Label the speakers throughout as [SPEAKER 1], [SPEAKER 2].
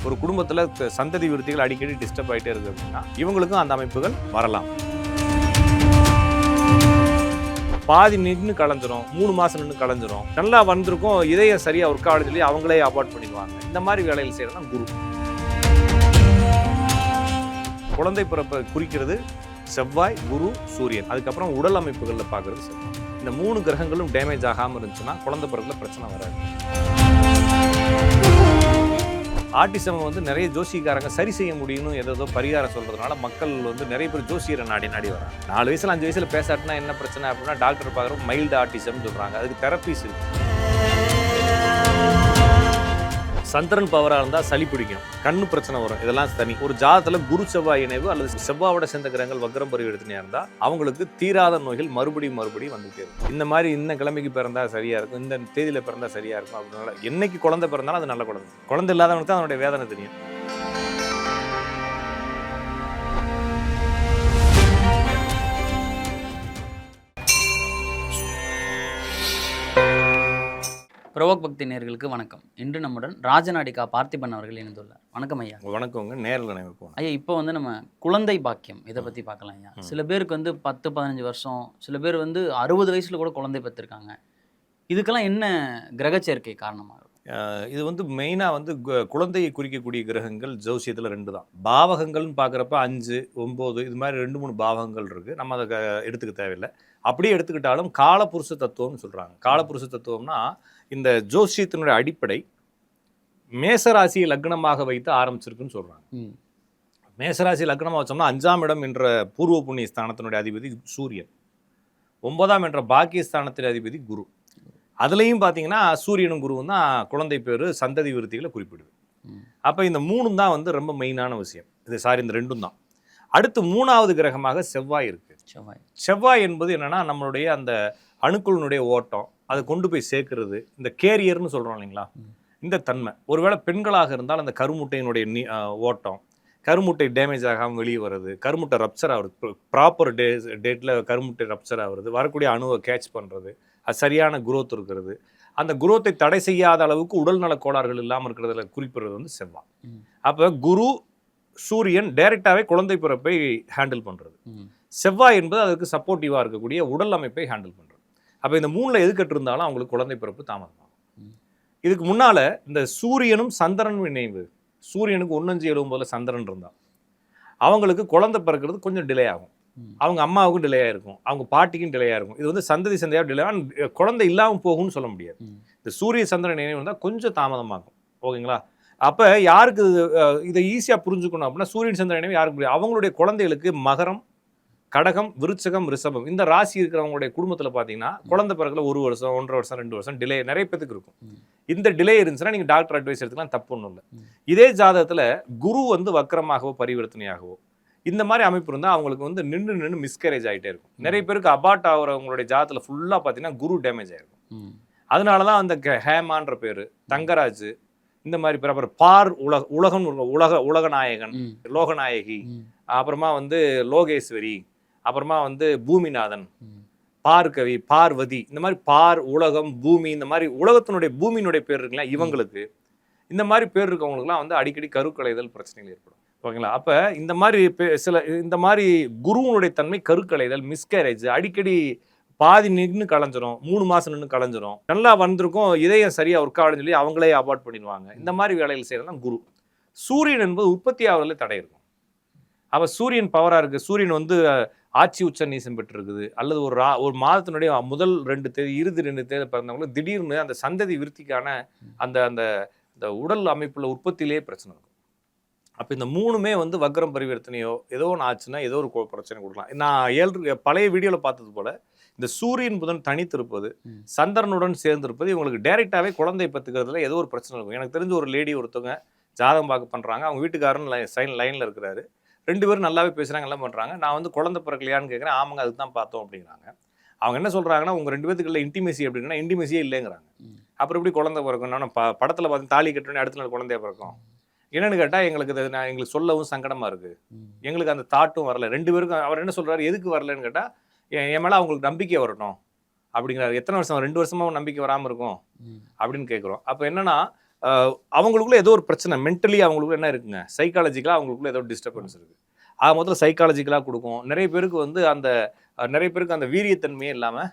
[SPEAKER 1] ஒரு குடும்பத்தில் சந்ததி விருத்திகள் அடிக்கடி டிஸ்டர்ப் ஆகிட்டே இருக்குது அப்படின்னா இவங்களுக்கும் அந்த அமைப்புகள் வரலாம். பாதி நின்று கலைஞ்சிரும், 3 மாதம் நின்று கலைஞ்சிரும், நல்லா வந்திருக்கும், இதயம் சரியாக ஒர்க் ஆகுதுன்னு சொல்லி அவங்களே அபார்ட் பண்ணிடுவாங்க. இந்த மாதிரி வேலைகள் செய்யறதுனா குரு. குழந்தை பிறப்பை குறிக்கிறது செவ்வாய், குரு, சூரியன். அதுக்கப்புறம் உடல் அமைப்புகளில் பார்க்கறது செவ்வாய். இந்த 3 கிரகங்களும் டேமேஜ் ஆகாமல் இருந்துச்சுன்னா குழந்தை பிறகுல பிரச்சனை வராது. ஆட்டிசம் நிறைய ஜோசிக்காரங்க சரி செய்ய முடியும்னு ஏதோ பரிகாரம் சொல்றதுனால மக்கள் நிறைய பேர் ஜோசியரை நாடி வராங்க. 4 வயசுல 5 வயசுல பேசாட்டினா என்ன பிரச்சனை அப்படின்னா டாக்டர் பார்க்குறோம் மைல்டு ஆட்டிசம் சொல்றாங்க. அதுக்கு தெரப்பீஸ் இருக்கு. சந்திரன் பவராக இருந்தால் சளி பிடிக்கும், கண்ணு பிரச்சனை வரும், இதெல்லாம் தனி. ஒரு ஜாதத்தில் குரு செவ்வாய் இணைவு அல்லது செவ்வாயோட சேர்ந்த கிரகங்கள் வக்ரம் பரிவர்த்தனையாக இருந்தால் அவங்களுக்கு தீராத நோய்கள் மறுபடியும் வந்துகிட்டே இருக்கும். இந்த மாதிரி இந்த கிழமைக்கு பிறந்தா சரியா இருக்கும், இந்த தேதியில பிறந்தா சரியா இருக்கும் அப்படின்னால என்னைக்கு குழந்தை பிறந்தாலும் அது நல்ல குழந்தை. குழந்தை இல்லாதவனுக்கு தான் அதனுடைய வேதனை தெரியும்.
[SPEAKER 2] பிரவோக் பக்தி நேயர்களுக்கு வணக்கம். இன்று நம்முடன் ராஜநாடிகா பார்த்திபன் அவர்கள் இணைந்துள்ளார். வணக்கம் ஐயா.
[SPEAKER 1] வணக்கங்க. நேரில் நினைப்போம்
[SPEAKER 2] ஐயா. இப்போ நம்ம குழந்தை பாக்கியம் இதை பற்றி பார்க்கலாம் ஐயா. சில பேருக்கு 10-15 வருஷம், சில பேர் 60 வயசுல கூட குழந்தை பெற்றிருக்காங்க. இதுக்கெல்லாம் என்ன கிரக சேர்க்கை காரணமாக இருக்கும்?
[SPEAKER 1] இது மெயினாக குழந்தையை குறிக்கக்கூடிய கிரகங்கள் ஜோசியத்தில் 2 தான். பாவகங்கள்னு பார்க்குறப்ப 5, 9 இது மாதிரி 2-3 பாவகங்கள் இருக்குது. நம்ம அதை எடுத்துக்க தேவையில்லை. அப்படியே எடுத்துக்கிட்டாலும் காலபுருஷ தத்துவம்னு சொல்கிறாங்க. காலபுருஷ தத்துவம்னா இந்த ஜோசியத்தினுடைய அடிப்படை மேசராசியை லக்னமாக வைத்து ஆரம்பிச்சிருக்குன்னு சொல்கிறாங்க. மேசராசி லக்னமாக வச்சோம்னா 5ஆம் இடம் என்ற பூர்வ புண்ணிய ஸ்தானத்தினுடைய அதிபதி சூரியன், 9ஆம் என்ற பாக்கியஸ்தானத்தின் அதிபதி குரு. அதுலேயும் பார்த்தீங்கன்னா சூரியனும் குருவும் தான் குழந்தை பேர் சந்ததி விருத்திகளை குறிப்பிடுது. அப்போ இந்த 3 தான் ரொம்ப மெயினான விஷயம். இந்த 2 தான். அடுத்து 3ஆவது கிரகமாக செவ்வாய் இருக்குது. செவ்வாய் என்பது என்னன்னா நம்மளுடைய அந்த அணுக்களினுடைய ஓட்டம், அதை கொண்டு போய் சேர்க்கறது, இந்த கேரியர்னு சொல்கிறோம் இல்லைங்களா, இந்த தன்மை. ஒருவேளை பெண்களாக இருந்தால் அந்த கருமுட்டையினுடைய ஓட்டம், கருமுட்டை டேமேஜ் ஆகாமல் வெளியே வருது, கருமுட்டை ரப்சர் ஆகுறது, ப்ராப்பர் டேட்டில் கருமுட்டை ரப்சர் ஆகுறது, வரக்கூடிய அணுவை கேட்ச் பண்ணுறது, அது சரியான குரோத் இருக்கிறது, அந்த குரோத்தை தடை செய்யாத அளவுக்கு உடல்நல கோளாறுகள் இல்லாமல் இருக்கிறதுல குறிப்பிடுறது செவ்வாய். அப்போ குரு சூரியன் டைரெக்டாகவே குழந்தை பிறப்பை ஹேண்டில் பண்ணுறது, செவ்வாய் என்பது அதுக்கு சப்போர்ட்டிவாக இருக்கக்கூடிய உடல் அமைப்பை ஹேண்டில் பண்ணுறது. அப்போ இந்த 3ல் எது கட்டிருந்தாலும் அவங்களுக்கு குழந்தை பிறப்பு தாமதமாகும். இதுக்கு முன்னால் இந்த சூரியனும் சந்திரனும் இணைவு, சூரியனுக்கு 1:7 சந்திரன் இருந்தால் அவங்களுக்கு குழந்தை பிறக்கிறது கொஞ்சம் டிலே ஆகும். அவங்க அம்மாவுக்கும் டிலே ஆகிருக்கும், அவங்க பாட்டிக்கும் டிலே ஆகிருக்கும். இது சந்ததி சந்தையாக டிலே ஆகும். குழந்தை இல்லாமல் போகும்னு சொல்ல முடியாது. இந்த சூரிய சந்திரன் இணைவு இருந்தால் கொஞ்சம் தாமதமாகும். ஓகேங்களா? அப்போ யாருக்கு இதை ஈஸியாக புரிஞ்சுக்கணும் அப்படின்னா சூரியன் சந்திரன் இணைவு யாருக்கு முடியாது, அவங்களுடைய குழந்தைகளுக்கு மகரம், கடகம், விருச்சகம், ரிஷபம் இந்த ராசி இருக்கிறவங்களுடைய குடும்பத்தில் பார்த்தீங்கன்னா குழந்தை பிறகுல 1 வருஷம், 1.5 வருஷம், 2 வருஷம் டிலே நிறைய பேருக்கு இருக்கும். இந்த டிலே இருந்துச்சுன்னா நீங்கள் டாக்டர் அட்வைஸ் எடுத்துக்கலாம், தப்பு ஒன்றும் இல்லை. இதே ஜாதகத்தில் குரு வக்கரமாகவோ பரிவர்த்தனையாகவோ இந்த மாதிரி அமைப்பு இருந்தால் அவங்களுக்கு நின்று மிஸ்கரேஜ் ஆகிட்டே இருக்கும். நிறைய பேருக்கு அபார்ட் ஆகிறவங்களுடைய ஜாதகத்தில் ஃபுல்லாக பார்த்தீங்கன்னா குரு டேமேஜ் ஆகிருக்கும். அதனால தான் அந்த ஹேமான்ற பேர், தங்கராஜ் இந்த மாதிரி பேர், அப்புறம் பார் உலகநாயகன், லோகநாயகி, அப்புறமா லோகேஸ்வரி, அப்புறமா பூமிநாதன், பார்கவி, பார்வதி, இந்த மாதிரி பார், உலகம், பூமி, இந்த மாதிரி உலகத்தினுடைய பூமியினுடைய பேர் இருக்குங்களா இவங்களுக்கு, இந்த மாதிரி பேர் இருக்கவங்களுக்குலாம் அடிக்கடி கருக்கலைதல் பிரச்சனைகள் ஏற்படும். ஓகேங்களா? அப்போ இந்த மாதிரி இந்த மாதிரி குருவனுடைய தன்மை கருக்கலைதல், மிஸ்கேரேஜ், அடிக்கடி பாதி நின்று கலைஞ்சிரும், 3 மாதம் நின்று கலைஞ்சிரும், நல்லா வந்திருக்கும், இதயம் சரியாக ஒர்க் ஆகுதுன்னு சொல்லி அவங்களே அபார்ட் பண்ணிடுவாங்க. இந்த மாதிரி வேலைகள் செய்யறதுலாம் குரு. சூரியன் என்பது உற்பத்தி ஆவதில் தடை இருக்கும். அப்போ சூரியன் பவராக இருக்குது, சூரியன் ஆட்சி உச்ச நீசம் பெற்றிருக்குது, அல்லது ஒரு மாதத்தினுடைய முதல் 2 தேதி, இறுதி 2 தேதி பிறந்தவங்களுக்கு திடீர்னு அந்த சந்ததி விருத்திக்கான அந்த அந்த உடல் அமைப்புல உற்பத்தியிலே பிரச்சனை இருக்கும். அப்போ இந்த 3மே வக்ரம் பரிவர்த்தனையோ ஏதோ ஒன்று ஆச்சுன்னா ஏதோ ஒரு பிரச்சனை கொடுக்கலாம். நான் பழைய வீடியோவில் பார்த்தது போல இந்த சூரியன் புதன் தனித்திருப்பது, சந்திரனுடன் சேர்ந்திருப்பது இவங்களுக்கு டைரெக்டாகவே குழந்தை பத்துக்கிறதுல ஏதோ ஒரு பிரச்சனை இருக்கும். எனக்கு தெரிஞ்ச ஒரு லேடி ஒருத்தவங்க ஜாதகம் பார்க்க பண்ணுறாங்க, அவங்க வீட்டுக்காரன் லைனில் இருக்கிறாரு, 2 பேரும் நல்லாவே பேசுகிறாங்க, எல்லாம் பண்ணுறாங்க. நான் குழந்தை பிறக்கலையான்னு கேட்குறேன், ஆமாங்க அதுக்கு தான் பார்த்தோம் அப்படிங்கிறாங்க. அவங்க என்ன சொல்கிறாங்கன்னா உங்கள் 2 பேத்துக்குள்ள இன்டிமேசி அப்படின்னா இன்டிமேசியே இல்லைங்கிறாங்க. அப்புறம் எப்படி குழந்தை பிறக்கணும், படத்தில் பார்த்து தாலி கட்டணும்னு அடுத்த நாள் குழந்தைய பிறக்கும். என்னன்னு கேட்டால் எங்களுக்கு சொல்லவும் சங்கடமாக இருக்குது, எங்களுக்கு அந்த தாட்டும் வரல 2 பேருக்கும். அவர் என்ன சொல்கிறாரு, எதுக்கு வரலன்னு கேட்டால் என் மேலே அவங்களுக்கு நம்பிக்கை வரட்டும் அப்படிங்கிறாரு. எத்தனை வருஷம், 2 வருஷமாக நம்பிக்கை வராமல் இருக்கும் அப்படின்னு கேட்குறோம். அப்போ என்னன்னா அவங்களுக்குள்ள ஏதோ ஒரு பிரச்சனை, மென்டலி அவங்களுக்குள்ள என்ன இருக்குங்க, சைக்காலஜிக்கலாக அவங்களுக்குள்ள ஏதோ டிஸ்டர்பன்ஸ் இருக்குது. முதல்ல சைக்காலஜிக்கலாக கொடுக்கும். நிறைய பேருக்கு வந்து நிறைய பேருக்கு அந்த வீரியத்தன்மையே இல்லாமல்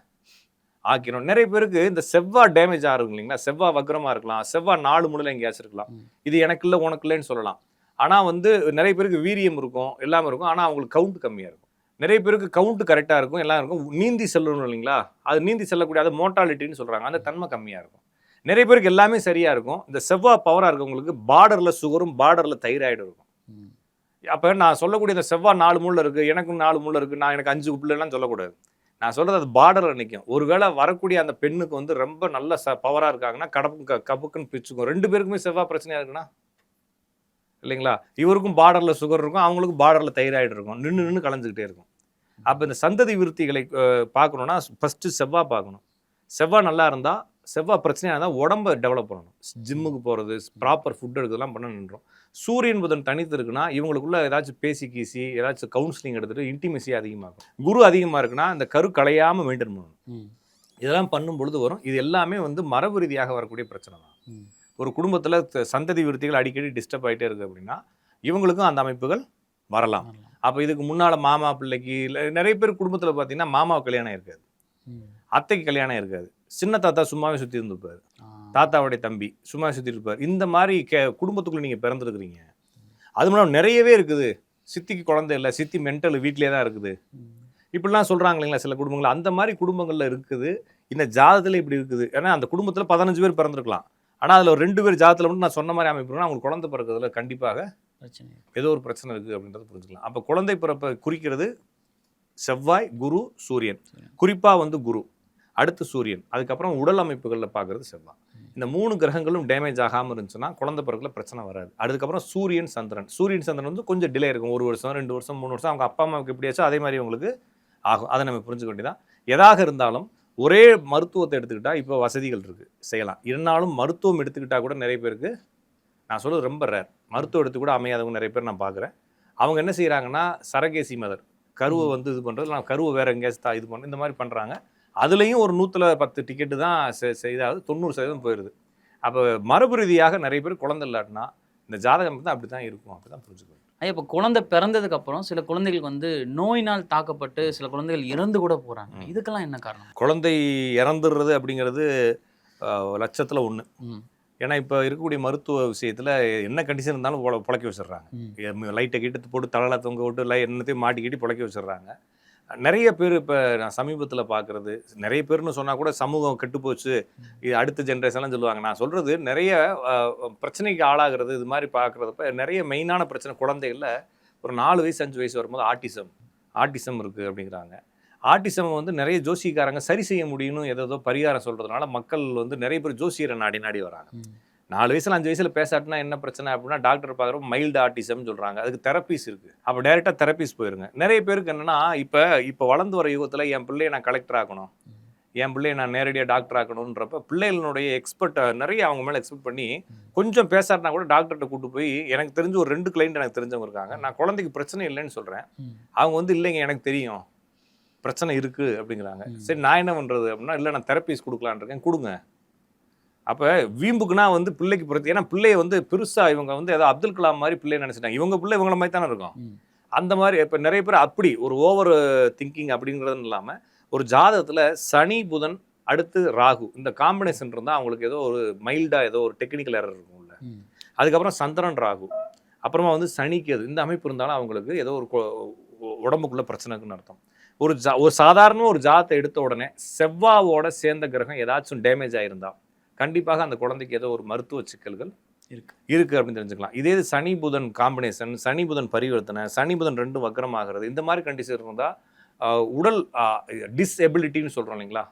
[SPEAKER 1] ஆக்கிரும். நிறைய பேருக்கு இந்த செவ்வாய் டேமேஜ் ஆகும் இல்லைங்களா, செவ்வாய் வக்ரமாக இருக்கலாம், செவ்வாய் 4 மூலையில் எங்கேயாச்சும் இருக்கலாம். இது எனக்கு இல்லை உனக்கு இல்லைன்னு சொல்லலாம். ஆனால் வந்து நிறைய பேருக்கு வீரியம் இருக்கும், எல்லாமே இருக்கும், ஆனால் அவங்களுக்கு கவுண்ட் கம்மியாக இருக்கும். நிறைய பேருக்கு கவுண்ட் கரெக்டாக இருக்கும், எல்லாம் இருக்கும், நீந்தி செல்லணும் இல்லைங்களா, அது நீந்தி செல்லக்கூடிய அது மோட்டாலிட்டின்னு சொல்கிறாங்க, அந்த தன்மை கம்மியாக இருக்கும். நிறைய பேருக்கு எல்லாமே சரியாக இருக்கும். இந்த செவ்வாய் பவராக இருக்கவங்களுக்கு பார்டரில் சுகரும் பார்டரில் தைராய்டும் இருக்கும். அப்போ நான் சொல்லக்கூடிய இந்த செவ்வாய் 4 மூலையில் இருக்குது, எனக்கு 4 மூலையில் இருக்குது, நான் எனக்கு 5 பிள்ளைலாம் சொல்லக்கூடாது. நான் சொல்கிறது அது பார்டரில் நிற்கும். ஒருவேளை வரக்கூடிய அந்த பெண்ணுக்கு வந்து ரொம்ப நல்ல பவராக இருக்காங்கன்னா கப்புக்குன்னு பிச்சுக்கும். 2 பேருக்குமே செவ்வாய் பிரச்சனையாக இருக்குன்னா இல்லைங்களா, இவருக்கும் பார்டரில் சுகர் இருக்கும், அவங்களுக்கும் பார்டரில் தைராய்டு இருக்கும், நின்று கலைஞ்சிக்கிட்டே இருக்கும். அப்போ இந்த சந்ததி விருத்திகளை பார்க்கணுன்னா ஃபஸ்ட்டு செவ்வாய் பார்க்கணும். செவ்வாய் நல்லா இருந்தால், செவ்வாய் பிரச்சனையாக இருந்தால் உடம்பை டெவலப் பண்ணணும். ஜிம்முக்கு போகிறது, ப்ராப்பர் ஃபுட் எடுக்கிறதுலாம் பண்ண நின்றோம். சூரியன் புதன் தனித்து இருக்குன்னா இவங்களுக்குள்ள ஏதாச்சும் பேசி கீசி ஏதாச்சும் கவுன்சிலிங் எடுத்துகிட்டு இன்டிமெசி அதிகமாகும். குரு அதிகமாக இருக்குன்னா இந்த கரு கலையாமல் மெயின்டைன் பண்ணணும். இதெல்லாம் பண்ணும் பொழுது வரும். இது எல்லாமே வந்து மரபு ரீதியாக வரக்கூடிய பிரச்சனை தான். ஒரு குடும்பத்தில் சந்ததி விருத்திகள் அடிக்கடி டிஸ்டர்ப் ஆகிட்டே இருக்குது அப்படின்னா இவங்களுக்கும் அந்த அமைப்புகள் வரலாம். அப்போ இதுக்கு முன்னால் மாமா பிள்ளைக்கு இல்லை, நிறைய பேர் குடும்பத்தில் பார்த்தீங்கன்னா மாமாவுக்கு கல்யாணம் இருக்காது, அத்தைக்கு கல்யாணம் இருக்காது, சின்ன தாத்தா சும்மாவே சுற்றி இருந்துருப்பார், தாத்தாவுடைய தம்பி சும்மா சுற்றி இருப்பார். இந்த மாதிரி குடும்பத்துக்குள்ளே நீங்கள் பிறந்திருக்கிறீங்க. அது மூலம் நிறையவே இருக்குது. சித்திக்கு குழந்தை இல்லை, சித்தி மென்டல் வீட்டிலே தான் இருக்குது, இப்படிலாம் சொல்கிறாங்க இல்லைங்களா சில குடும்பங்கள். அந்த மாதிரி குடும்பங்களில் இருக்குது. இந்த ஜாதகத்தில் இப்படி இருக்குது. ஏன்னா அந்த குடும்பத்தில் 15 பேர் பிறந்திருக்கலாம், ஆனால் அதில் ஒரு 2 பேர் ஜாதகத்தில் மட்டும் நான் சொன்ன மாதிரி அமைப்புனா அவங்களுக்கு குழந்தை பிறக்கிறதுல கண்டிப்பாக ஏதோ ஒரு பிரச்சனை இருக்குது அப்படின்றத புரிஞ்சுக்கலாம். அப்போ குழந்தை பிறப்பை குறிக்கிறது செவ்வாய், குரு, சூரியன். குறிப்பாக வந்து குரு, அடுத்து சூரியன், அதுக்கப்புறம் உடல் அமைப்புகளில் பார்க்குறது செவ்வாய். இந்த 3 கிரகங்களும் டேமேஜ் ஆகாமல் இருந்துச்சுன்னா குழந்தை பிறகுல பிரச்சனை வராது. அதுக்கப்புறம் சூரியன் சந்திரன் வந்து கொஞ்சம் டிலே இருக்கும். 1 வருஷம் 2 வருஷம் 3 வருஷம் அவங்க அப்பா அம்மாவுக்கு எப்படியாச்சும் அதே மாதிரி உங்களுக்கு ஆகும். அதை நம்ம புரிஞ்சுக்க வேண்டியதான். எதாக இருந்தாலும் ஒரே மருத்துவத்தை எடுத்துக்கிட்டால் இப்போ வசதிகள் இருக்குது, செய்யலாம். இருந்தாலும் மருத்துவம் எடுத்துக்கிட்டால் கூட நிறைய பேருக்கு நான் சொல்கிறது ரொம்ப ரேர். மருத்துவம் எடுத்து கூட அமையாதவங்க நிறைய பேர் நான் பார்க்குறேன். அவங்க என்ன செய்கிறாங்கன்னா சரகேசி மதர், கருவை வந்து இது பண்ணுறது, நான் கருவை வேறு எங்கேயாச்சும் இது பண்ணுறது, இந்த மாதிரி பண்ணுறாங்க. அதுலேயும் ஒரு 110 டிக்கெட்டு தான் செய்தாவது 90% போயிடுது. அப்போ மரபு ரீதியாக நிறைய பேர் குழந்தை இல்லாட்டினா இந்த ஜாதகம் தான் அப்படி தான் இருக்கும். அப்படி தான் புரிஞ்சுக்கணும்.
[SPEAKER 2] இப்போ குழந்தை பிறந்ததுக்கு அப்புறம் சில குழந்தைகளுக்கு வந்து நோயினால் தாக்கப்பட்டு சில குழந்தைகள் இறந்து கூட போகிறாங்க. இதுக்கெல்லாம் என்ன காரணம்?
[SPEAKER 1] குழந்தை இறந்துடுறது அப்படிங்கிறது லட்சத்தில் 1. ஏன்னா இப்போ இருக்கக்கூடிய மருத்துவ விஷயத்தில் என்ன கண்டிஷன் இருந்தாலும் புழைக்க வச்சிடுறாங்க. லைட்டை கிட்ட போட்டு தலையில் தொங்க விட்டு என்னத்தையும் மாட்டிக்கிட்டு புழைக்க வச்சிடுறாங்க. நிறைய பேர் இப்போ நான் சமீபத்தில் பார்க்குறது, நிறைய பேர்னு சொன்னால் கூட சமூகம் கெட்டுப்போச்சு, இது அடுத்த ஜென்ரேஷன்லாம் சொல்லுவாங்க. நான் சொல்கிறது நிறைய பிரச்சனைக்கு ஆளாகிறது. இது மாதிரி பார்க்குறதப்ப நிறைய மெயினான பிரச்சனை குழந்தைகளில் ஒரு 4 வயசு 5 வயசு வரும்போது ஆட்டிசம் இருக்குது அப்படிங்கிறாங்க. ஆட்டிசம் வந்து நிறைய ஜோசியக்காரங்க சரி செய்ய முடியும்னு ஏதோ பரிகாரம் சொல்கிறதுனால மக்கள் வந்து நிறைய பேர் ஜோசியரை நாடி வராங்க. 4 வயசுல 5 வயசுல பேசாட்டினா என்ன பிரச்சனை அப்படின்னா டாக்டர் பார்க்குறப்ப மைல்டு ஆட்டிசம்னு சொல்கிறாங்க. அதுக்கு தெரப்பீஸ் இருக்குது. அப்போ டேரெக்டாக தெரப்பீஸ் போயிருங்க. நிறைய பேருக்கு என்னென்னா இப்போ வளர்ந்து வர யுகத்தில் என் பிள்ளையை நான் கலெக்டர் ஆக்கணும், என் பிள்ளையை நான் நேரடியாக டாக்டர் ஆக்கணுன்றப்ப பிள்ளைகளுடைய எக்ஸ்பர்ட்டை நிறைய அவங்க மேலே எக்ஸ்பெக்ட் பண்ணி கொஞ்சம் பேசாட்டினா கூட டாக்டர்கிட்ட கூட்டு போய், எனக்கு தெரிஞ்சு ஒரு 2 கிளைண்ட் எனக்கு தெரிஞ்சவங்க இருக்காங்க, நான் குழந்தைக்கு பிரச்சனை இல்லைன்னு சொல்கிறேன், அவங்க வந்து இல்லைங்க எனக்கு தெரியும் பிரச்சனை இருக்குது அப்படிங்கிறாங்க. சரி நான் என்ன பண்ணுறது அப்படின்னா, இல்லை நான் தெரப்பீஸ் கொடுக்கலான் இருக்கேன், கொடுங்க. அப்போ வீம்புக்குன்னா வந்து பிள்ளைக்கு பொறுத்து, ஏன்னா பிள்ளையை வந்து பெருசாக இவங்க வந்து ஏதோ அப்துல் கலாம் மாதிரி பிள்ளையை நினச்சிட்டாங்க. இவங்க பிள்ளை இவங்கள மாதிரி தானே இருக்கும். அந்த மாதிரி இப்போ நிறைய பேர் அப்படி ஒரு ஓவர் திங்கிங் அப்படிங்கிறதுன்னு இல்லாமல் ஒரு ஜாதகத்தில் சனி புதன் அடுத்து ராகு இந்த காம்பினேஷன் இருந்தால் அவங்களுக்கு ஏதோ ஒரு மைல்டாக ஏதோ ஒரு டெக்னிக்கல் எரர் இருக்கும்ல. அதுக்கப்புறம் சந்திரன் ராகு, அப்புறமா வந்து சனிக்கு அது இந்த அமைப்பு இருந்தாலும் அவங்களுக்கு ஏதோ ஒரு உடம்புக்குள்ள பிரச்சனைக்குன்னு அர்த்தம். ஒரு சாதாரண ஒரு ஜாதத்தை எடுத்த உடனே செவ்வாவோட சேர்ந்த கிரகம் ஏதாச்சும் டேமேஜ் ஆகிருந்தா கண்டிப்பாக அந்த குழந்தைக்கு ஏதோ ஒரு மருத்துவ சிக்கல்கள் இருக்குது அப்படின்னு தெரிஞ்சுக்கலாம். இதே சனி புதன் காம்பினேஷன், சனி புதன் பரிவர்த்தனை, சனி புதன் 2 வக்கரமாகிறது, இந்த மாதிரி கண்டிஷன் இருந்தால் உடல் டிஸ்எபிலிட்டின்னு சொல்கிறோம் இல்லைங்களா,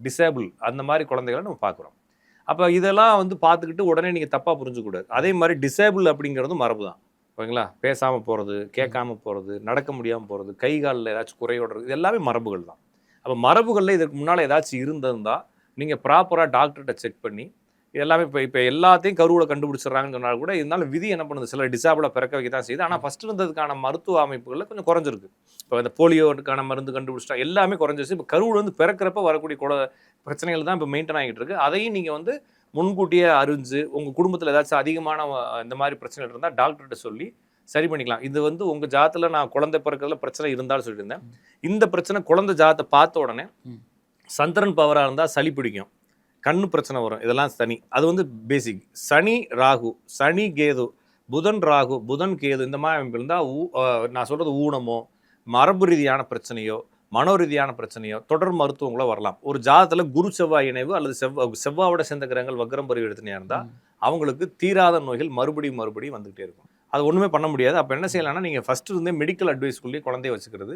[SPEAKER 1] டிசேபிள் அந்த மாதிரி குழந்தைகளை நம்ம பார்க்குறோம். அப்போ இதெல்லாம் வந்து பார்த்துக்கிட்டு உடனே நீங்கள் தப்பாக புரிஞ்சுக்கூடாது. அதே மாதிரி டிசேபிள் அப்படிங்கிறதும் மரபு தான், ஓகேங்களா. பேசாமல் போகிறது, கேட்காமல் போகிறது, நடக்க முடியாமல் போகிறது, கை காலில் ஏதாச்சும் குறையோடுறது, இது எல்லாமே மரபுகள் தான். அப்போ மரபுகளில் இதுக்கு முன்னால் ஏதாச்சும் இருந்திருந்தால் நீங்கள் ப்ராப்பராக டாக்டர்கிட்ட செக் பண்ணி எல்லாமே இப்போ எல்லாத்தையும் கருவில் கண்டுபிடிச்சிட்றாங்கன்னு சொன்னால் கூட இருந்தாலும் விதி என்ன பண்ணுது, சில டிசாபிளாக பிறக்க வைக்க தான் செய்யுது. ஆனால் ஃபஸ்ட்டு இருந்ததுக்கான மருத்துவ அமைப்புகளில் கொஞ்சம் குறைஞ்சிருக்கு. இப்போ இந்த போலியோக்கான மருந்து கண்டுபிடிச்சிட்டா எல்லாமே குறைஞ்சிருச்சு. இப்போ கருவில் வந்து பிறக்கிறப்ப வரக்கூடிய பிரச்சனைகள் தான் இப்போ மெயின்டைன் ஆகிட்டு இருக்குது. அதையும் நீங்கள் வந்து முன்கூட்டியே அறிஞ்சு உங்கள் குடும்பத்தில் ஏதாச்சும் அதிகமான இந்த மாதிரி பிரச்சனை இருந்தால் டாக்டர்கிட்ட சொல்லி சரி பண்ணிக்கலாம். இது வந்து உங்கள் ஜாதத்தில் நான் குழந்தை பிறக்கிறதுல பிரச்சனை இருந்தாலும் சொல்லியிருந்தேன். இந்த பிரச்சனை குழந்தை ஜாதத்தை பார்த்த உடனே சந்திரன் பவராக இருந்தால் சளி பிடிக்கும், கண்ணு பிரச்சனை வரும், இதெல்லாம் சனி. அது வந்து பேசிக். சனி ராகு, சனி கேது, புதன் ராகு, புதன் கேது, இந்த மாதிரி அமைப்பு இருந்தால் நான் சொல்கிறது ஊனமோ மரபு ரீதியான பிரச்சனையோ மனோ ரீதியான பிரச்சனையோ தொடர் மருத்துவங்களோ வரலாம். ஒரு ஜாதத்தில் குரு செவ்வாய் இணைவு அல்லது செவ்வாயோட சேர்ந்த கிரகங்கள் வக்ரம் பருவி எடுத்துனே இருந்தால் அவங்களுக்கு தீராத நோய்கள் மறுபடியும் வந்துகிட்டே இருக்கும். அது ஒன்றுமே பண்ண முடியாது. அப்போ என்ன செய்யலாம்னா, நீங்கள் ஃபஸ்ட்டு இருந்தே மெடிக்கல் அட்வைஸ்க்குள்ளேயே குழந்தைய வச்சுக்கிறது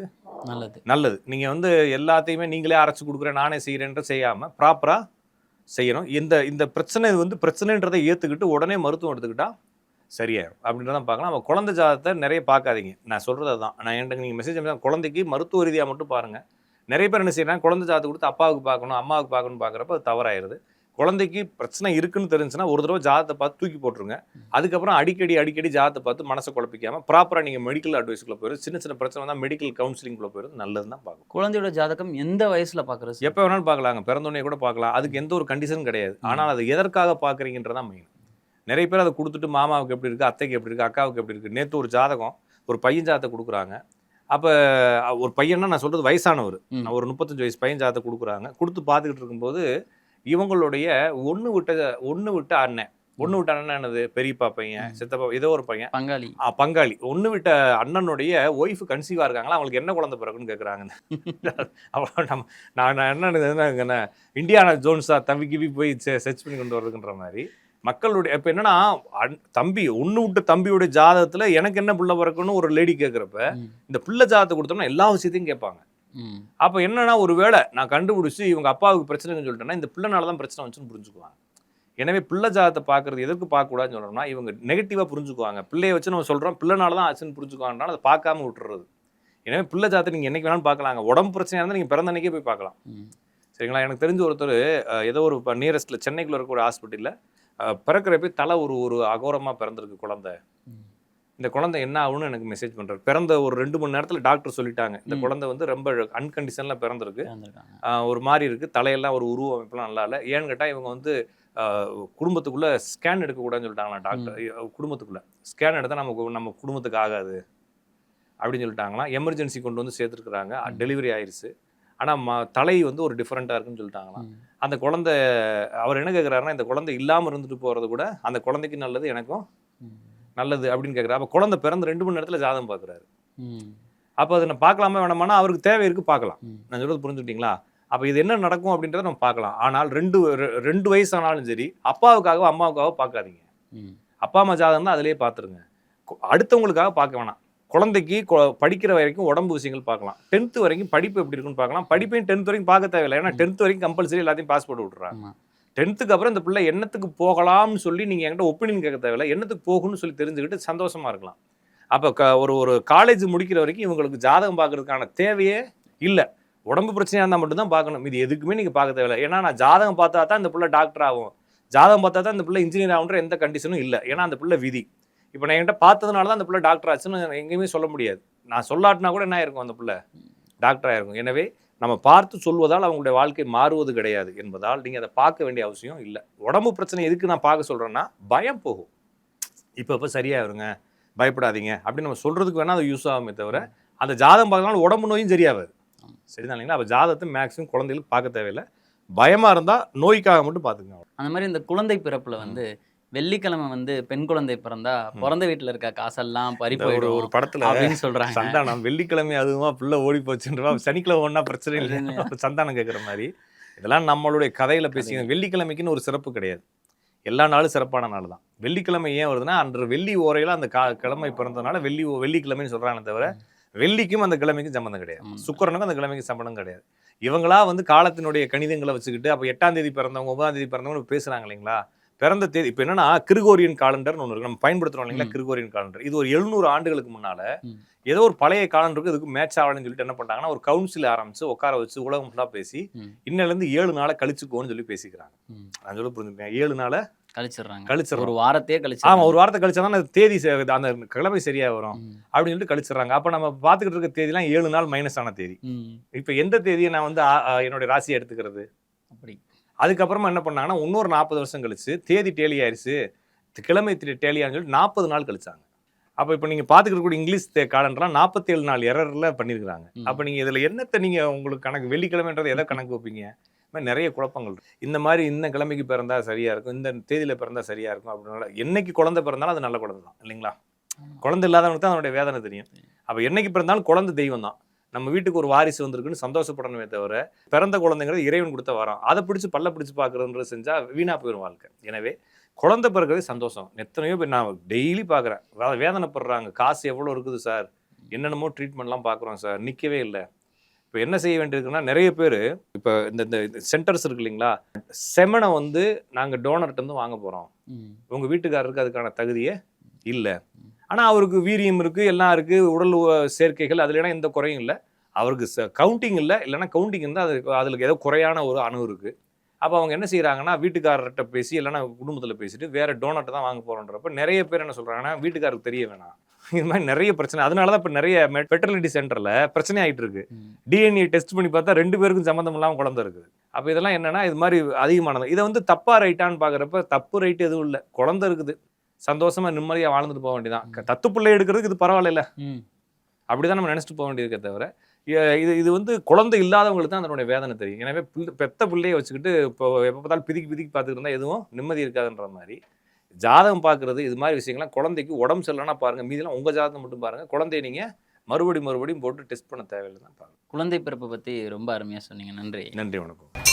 [SPEAKER 1] நல்லது. நீங்கள் வந்து எல்லாத்தையுமே நீங்களே அரைச்சி கொடுக்குறேன் நானே செய்கிறேன்ற செய்யாமல் ப்ராப்பராக செய்யணும். இந்த பிரச்சனை வந்து பிரச்சனைன்றதை ஏற்றுக்கிட்டு உடனே மருத்துவம் எடுத்துக்கிட்டால் சரியாயிடும் அப்படின்றதான் பார்க்கலாம். நம்ம குழந்தை ஜாதத்தை நிறைய பார்க்காதீங்க. நான் சொல்கிறது அதுதான். நான் எனக்கு நீங்கள் மெசேஜ் பண்ணி குழந்தைக்கு மருத்துவ ரீதியாக மட்டும் பாருங்கள். நிறைய பேர் என்ன செய்யறாங்க, குழந்தை ஜாதத்தை கொடுத்து அப்பாவுக்கு பார்க்கணும் அம்மாவுக்கு பார்க்கணும்னு பார்க்குறப்ப அது தவறாயிருது. குழந்தைக்கு பிரச்சனை இருக்குன்னு தெரிஞ்சுன்னா ஒரு தடவை ஜாதத்தை பார்த்து தூக்கி போட்டுருங்க. அதுக்கப்புறம் அடிக்கடி ஜாதத்தை பார்த்து மனசை குழப்பிக்காமல் ப்ராப்பராக நீங்கள் மெடிக்கல் அட்வைஸ்க்குள்ளே போயிடும். சின்ன பிரச்சனை தான் மெடிக்கல் கவுன்சிலிங்குள்ளே போயிடும். நல்லது தான் பார்க்கும்.
[SPEAKER 2] குழந்தையோட ஜாதகம் எந்த வயசில் பார்க்குறது?
[SPEAKER 1] எப்போ வேணாலும் பார்க்கலாங்க. பிறந்தோடனே கூட பார்க்கலாம். அதுக்கு எந்த ஒரு கண்டிஷனும் கிடையாது. ஆனால் அது எதற்காக பார்க்குறீங்கன்றதான் மெயின். நிறைய பேர் அதை கொடுத்துட்டு மாமாவுக்கு எப்படி இருக்குது, அத்தைக்கு எப்படி இருக்குது, அக்காவுக்கு எப்படி இருக்குது. நேற்று ஒரு ஜாதகம், ஒரு பையன் ஜாதத்தை கொடுக்குறாங்க. அப்போ ஒரு பையன்னா நான் சொல்கிறது வயசானவர், நான் ஒரு 35 வயசு பையன் ஜாதத்தை கொடுக்குறாங்க. கொடுத்து பார்த்துக்கிட்டு இருக்கும்போது இவங்களுடைய ஒன்று விட்ட அண்ணன் என்னது, பெரியப்பா பையன், சித்தப்பா, ஏதோ ஒரு பையன், பங்காளி ஒன்று விட்ட அண்ணனுடைய ஒய்ஃபு கன்சீவாக இருக்காங்களா, அவங்களுக்கு என்ன குழந்தை பிறகுன்னு கேட்குறாங்க. நான் என்ன இந்தியானா ஜோன்ஸா தம்பி கிவி போய் சர்ச் பண்ணி கொண்டு வர்றதுன்ற மாதிரி மக்களுடைய. இப்போ என்னன்னா, தம்பி ஒன்று விட்ட தம்பியோடைய ஜாதகத்தில் எனக்கு என்ன பிள்ளை பிறக்குன்னு ஒரு லேடி கேட்குறப்ப இந்த பிள்ளை ஜாதத்தை கொடுத்தோம்னா எல்லா விஷயத்தையும் கேட்பாங்க. அப்போ என்னன்னா, ஒரு வேளை நான் கண்டுபிடிச்சி இவங்க அப்பாவுக்கு பிரச்சனைன்னு சொல்லிட்டேன்னா இந்த பிள்ளைனால தான் பிரச்சனை வந்துச்சுன்னு புரிஞ்சுக்குவாங்க. எனவே பிள்ளை ஜாதத்தை பார்க்குறது எதற்கு பார்க்கக்கூடாதுன்னு சொல்கிறோம்னா, இவங்க நெகட்டிவாக புரிஞ்சுக்குவாங்க. பிள்ளையை வச்சு நம்ம சொல்கிறோம் பிள்ளைனால தான் ஆச்சுன்னு புரிஞ்சுக்குவாங்கனால அதை பார்க்காம விட்டுறது. எனவே பிள்ளை ஜாதத்தை நீங்கள் என்னைக்கு வேணாலும் பார்க்கலாங்க. உடம்பு பிரச்சனையாக இருந்தால் நீங்கள் பிறந்த அன்னைக்கே போய் பார்க்கலாம். சரிங்களா? எனக்கு தெரிஞ்ச ஒருத்தர் ஏதோ ஒரு நியரஸ்ட்டில் சென்னைக்குள்ள இருக்க ஒரு ஹாஸ்பிட்டலில் பிறக்கிறப்ப தலை ஒரு அகோரமாக பிறந்திருக்கு குழந்தை. இந்த குழந்தை என்ன ஆகுன்னு எனக்கு மெசேஜ் பண்ணுறாரு. பிறந்த ஒரு 2 மணி நேரத்தில் டாக்டர் சொல்லிட்டாங்க இந்த குழந்தை வந்து ரொம்ப அன்கண்டிஷனில் பிறந்திருக்கு, ஒரு மாதிரி இருக்குது, தலையெல்லாம் ஒரு உருவ அமைப்புலாம் நல்லா இல்லை. ஏன்னு கேட்டால் இவங்க வந்து குடும்பத்துக்குள்ளே ஸ்கேன் எடுக்கக்கூடாதுன்னு சொல்லிட்டாங்களா டாக்டர். குடும்பத்துக்குள்ளே ஸ்கேன் எடுத்தால் நம்ம குடும்பத்துக்கு ஆகாது அப்படின்னு சொல்லிட்டாங்களாம். எமர்ஜென்சி கொண்டு வந்து சேர்த்துருக்குறாங்க. டெலிவரி ஆயிடுச்சு. ஆனால் தலை வந்து ஒரு டிஃப்ரெண்ட்டாக இருக்குன்னு சொல்லிட்டாங்களாம். அந்த குழந்தை அவர் என்ன கேட்குறாருன்னா, இந்த குழந்தை இல்லாமல் இருந்துட்டு போகிறது கூட அந்த குழந்தைக்கு நல்லது, எனக்கும் நல்லது அப்படின்னு கேட்குறாரு. அப்போ குழந்தை பிறந்த 2 மணி நேரத்தில் ஜாதகம் பார்க்குறாரு. அப்போ அதை நான் பார்க்கலாமா வேணாமானா அவருக்கு தேவை இருக்குது, பார்க்கலாம். நான் சொல்கிறது புரிஞ்சுக்கிட்டீங்களா? அப்போ இது என்ன நடக்கும் அப்படின்றத நம்ம பார்க்கலாம். ஆனால் 2 வயசானாலும் சரி அப்பாவுக்காகவோ அம்மாவுக்காகவோ பார்க்காதீங்க. அப்பா அம்மா ஜாதகம் தான் அதிலே பார்த்துருங்க. அடுத்தவங்களுக்காக பார்க்க வேணாம். குழந்தைக்கு படிக்கிற வரைக்கும் உடம்பு விஷயங்கள் பார்க்கலாம். 10th வரைக்கும் படிப்பு எப்படி இருக்குன்னு பார்க்கலாம். படிப்பையும் 10th வரைக்கும் பார்க்க தேவையில்லை. ஏன்னா 10th வரைக்கும் கம்பல்சரி எல்லாத்தையும் பாஸ் போட்டு விட்றாங்க. 10th அப்புறம் இந்த பிள்ளை என்னத்துக்கு போகலாம்னு சொல்லி நீங்கள் என்கிட்ட ஒப்பீனியன் கேட்க தேவையில்லை. என்னத்துக்கு போகணும்னு சொல்லி தெரிஞ்சுக்கிட்டு சந்தோஷமா இருக்கலாம். அப்போ ஒரு காலேஜ் முடிக்கிற வரைக்கும் இவங்களுக்கு ஜாதகம் பார்க்கறதுக்கான தேவையே இல்லை. உடம்பு பிரச்சனையாக இருந்தால் மட்டும்தான் பார்க்கணும். இது எதுக்குமே நீங்கள் பார்க்க தேவையில்லை. ஏன்னா நான் ஜாதகம் பார்த்தா தான் இந்த பிள்ளை டாக்டர் ஆகும், ஜாதகம் பார்த்தா தான் இந்த பிள்ளை இன்ஜினியர் ஆகுன்ற எந்த கண்டிஷனும் இல்லை. ஏன்னா அந்த பிள்ளை விதி. இப்போ நான் என்கிட்ட பார்த்ததுனால தான் அந்த பிள்ளை டாக்டர் ஆச்சுன்னு எங்கேயுமே சொல்ல முடியாது. நான் சொல்லாட்டினா கூட என்ன ஆயிருக்கும், அந்த பிள்ளை டாக்டர் ஆயிருக்கும். எனவே நம்ம பார்த்து சொல்வதால் அவங்களுடைய வாழ்க்கை மாறுவது கிடையாது என்பதால் நீங்கள் அதை பார்க்க வேண்டிய அவசியம் இல்லை. உடம்பு பிரச்சனை எதுக்கு நான் பார்க்க சொல்கிறேன்னா, பயம் போகும். இப்போ சரியாயிருங்க, பயப்படாதீங்க அப்படின்னு நம்ம சொல்கிறதுக்கு வேணால் அது யூஸ் ஆகுமே தவிர அந்த ஜாதகம் பார்க்கறதுனால உடம்பு நோயும் சரியாகாது. சரிதான் இல்லைங்களா? அப்போ ஜாதகத்தை மேக்ஸிமம் குழந்தைகளுக்கு பார்க்க தேவையில்லை. பயமாக இருந்தால் நோய்க்காக மட்டும் பார்த்துக்கங்க.
[SPEAKER 2] அந்த மாதிரி இந்த குழந்தை பிறப்பில் வந்து வெள்ளிக்கிழமை வந்து பெண் குழந்தை பிறந்தா பிறந்த வீட்டில் இருக்க காசெல்லாம் பறி போயிடும்
[SPEAKER 1] ஒரு படத்துல அப்படின்னு சொல்றாங்க. சந்தானம் வெள்ளிக்கிழமை அதுவுமா பிள்ளை ஓடி போச்சுன்றா, சனிக்கிழமை ஒன்னா பிரச்சனை இல்லை சந்தானம் கேட்குற மாதிரி. இதெல்லாம் நம்மளுடைய கதையில பேசிங்க. வெள்ளிக்கிழமைக்குன்னு ஒரு சிறப்பு கிடையாது. எல்லா நாளும் சிறப்பான நாள் தான். வெள்ளிக்கிழமை ஏன் வருதுன்னா, அன்று வெள்ளி ஓரையில அந்த கிழமை பிறந்ததுனால வெள்ளிக்கிழமைன்னு சொல்றாங்க தவிர வெள்ளிக்கும் அந்த கிழமைக்கும் சம்பந்தம் கிடையாது. சுக்கிரனுக்கும் அந்த கிழமைக்கு சம்பந்தம் கிடையாது. இவங்களா வந்து காலத்தினுடைய கணிதங்களை வச்சுக்கிட்டு அப்போ 8ஆம் தேதி பிறந்தவங்க 9ஆம் தேதி பிறந்தவங்க பேசுறாங்க இல்லைங்களா? பிறந்த தேதி இப்போ என்னன்னா, கிரிகோரியன் காலண்டர்னு ஒன்று இருக்கு, நம்ம பயன்படுத்துறோம் இல்லைங்களா? கிரிகோரியன் காலண்டர் இது ஒரு 700 ஆண்டுகளுக்கு முன்னால ஏதோ ஒரு பழைய காலண்டருக்கு இதுக்கு மேட்ச் ஆகலன்னு சொல்லிட்டு என்ன பண்ணாங்கன்னா, ஒரு கவுன்சில் ஆரம்பிச்சு உட்கார வச்சு உலகம் ஃபுல்லாக பேசி இன்னிலேருந்து 7 நாளை கழிச்சுக்கோன்னு சொல்லி பேசிக்கிறாங்க. நான் சொல்லி புரிஞ்சுக்கிறேன். 7 நாளை கழிச்சிடறாங்க. ஒரு வாரத்தையே கழிச்சு, ஆமா, ஒரு வாரத்தை கழிச்சாதான் அந்த தேதி அந்த கிழமை சரியா வரும் அப்படின்னு சொல்லிட்டு கழிச்சிடறாங்க. அப்ப நம்ம பாத்துக்கிட்டு இருக்க தேதிலாம் 7 நாள் மைனஸ் ஆன தேதி. இப்ப எந்த தேதியை நான் வந்து என்னுடைய ராசியை எடுத்துக்கிறது? அப்படி அதுக்கப்புறமா என்ன பண்ணாங்கன்னா இன்னொரு 40 வருஷம் கழிச்சு தேதி டேலி ஆயிடுச்சு, கிழமை டேலியான்னு சொல்லி 40 நாள் கழிச்சாங்க. அப்போ இப்போ நீங்கள் பார்த்துக்கக்கூடிய இங்கிலீஷ் காலண்டர்லாம் 47 நாள் எரரில் பண்ணியிருக்கிறாங்க. அப்போ நீங்கள் இதில் என்னத்தை நீங்கள் உங்களுக்கு கணக்கு வெள்ளிக்கிழமைன்றது எதை கணக்கு வைப்பீங்க? இந்த மாதிரி நிறைய குழப்பங்கள் இருக்கு. இந்த மாதிரி இந்த கிழமைக்கு பிறந்தா சரியாக இருக்கும், இந்த தேதியில் பிறந்தா சரியாக இருக்கும் அப்படின்னால என்னைக்கு குழந்தை பிறந்தாலும் அது நல்ல குழந்தை தான் இல்லைங்களா? குழந்தை இல்லாதவனுக்கு தான் அதனுடைய வேதனை தெரியும். அப்போ என்னைக்கு பிறந்தாலும் குழந்தை தெய்வம் தான். நம்ம வீட்டுக்கு ஒரு வாரிசு வந்திருக்குன்னு சந்தோஷப்படணுமே தவிர பிறந்த குழந்தைங்கிறது இறைவன் கொடுத்த வரம். அதை பிடிச்சி பல்ல பிடிச்சி பார்க்குறதுன்றது செஞ்சால் வீணாக போயிடும் வாழ்க்கை. எனவே குழந்தை பிறகுறது சந்தோஷம். எத்தனையோ பேர் நான் டெய்லி பார்க்குறேன், வேதனைப்படுறாங்க. காசு எவ்வளோ இருக்குது சார், என்னென்னமோ ட்ரீட்மெண்ட்லாம் பார்க்குறோம் சார், நிற்கவே இல்லை. இப்போ என்ன செய்ய வேண்டியிருக்குன்னா நிறைய பேர் இப்போ இந்த சென்டர்ஸ் இருக்கு இல்லைங்களா, செமனை வந்து நாங்கள் டோனர்கிட்ட வாங்க போகிறோம், உங்கள் வீட்டுக்காரருக்கு அதுக்கான தகுதியே இல்லை, ஆனால் அவருக்கு வீரியம் இருக்குது, எல்லாம் இருக்குது, உடல் சேர்க்கைகள் அதுலனா எந்த குறையும் இல்லை, அவருக்கு கவுண்டிங் இல்லை, இல்லைன்னா கவுண்டிங் இருந்தால் அதில் ஏதோ குறையான ஒரு அணு இருக்குது. அப்போ அவங்க என்ன செய்கிறாங்கன்னா வீட்டுக்காரர்கிட்ட பேசி இல்லைன்னா குடும்பத்தில் பேசிட்டு வேறு டோனர்ட்டை தான் வாங்க போகிறோன்றப்ப நிறைய பேர் என்ன சொல்கிறாங்கன்னா வீட்டுக்காரருக்கு தெரிய வேணாம். இது மாதிரி நிறைய பிரச்சனை. அதனால தான் இப்போ நிறைய ஃபெர்டிலிட்டி சென்டரில் பிரச்சனை ஆகிட்டு இருக்கு. டிஎன்ஏ டெஸ்ட் பண்ணி பார்த்தா 2 பேருக்கும் சம்மந்தம் இல்லாமல் குழந்தை இருக்குது. அப்போ இதெல்லாம் என்னன்னா இது மாதிரி அதிகமானது. இதை வந்து தப்பா ரைட்டான்னு பார்க்குறப்ப தப்பு ரைட்டு எதுவும் இல்லை. குழந்தை இருக்குது, சந்தோஷமா நிம்மதியாக வாழ்ந்துட்டு போக வேண்டியதான். தத்து பிள்ளை எடுக்கிறதுக்கு இது பரவாயில்ல, அப்படிதான் நம்ம நினச்சிட்டு போக வேண்டியிருக்கே தவிர இது வந்து குழந்தை இல்லாதவங்களுக்கு தான் அதனுடைய வேதனை தெரியும். எனவே பெத்த பிள்ளையை வச்சுக்கிட்டு இப்போ எப்போ பார்த்தாலும் பிதிக்கி பார்த்துக்கிட்டு இருந்தால் எதுவும் நிம்மதி இருக்காதுன்ற மாதிரி ஜாதகம் பார்க்குறது இது மாதிரி விஷயங்கள்லாம் குழந்தைக்கு உடம்பு சரியில்லைன்னா பாருங்கள், மீதெல்லாம் உங்கள் ஜாதகம் மட்டும் பாருங்கள். குழந்தைய நீங்கள் மறுபடியும் போட்டு டெஸ்ட் பண்ண தேவையில்லை தான் பாருங்கள்.
[SPEAKER 2] குழந்தை பிறப்பை பற்றி ரொம்ப அருமையாக சொன்னீங்க. நன்றி.
[SPEAKER 1] நன்றி, வணக்கம்.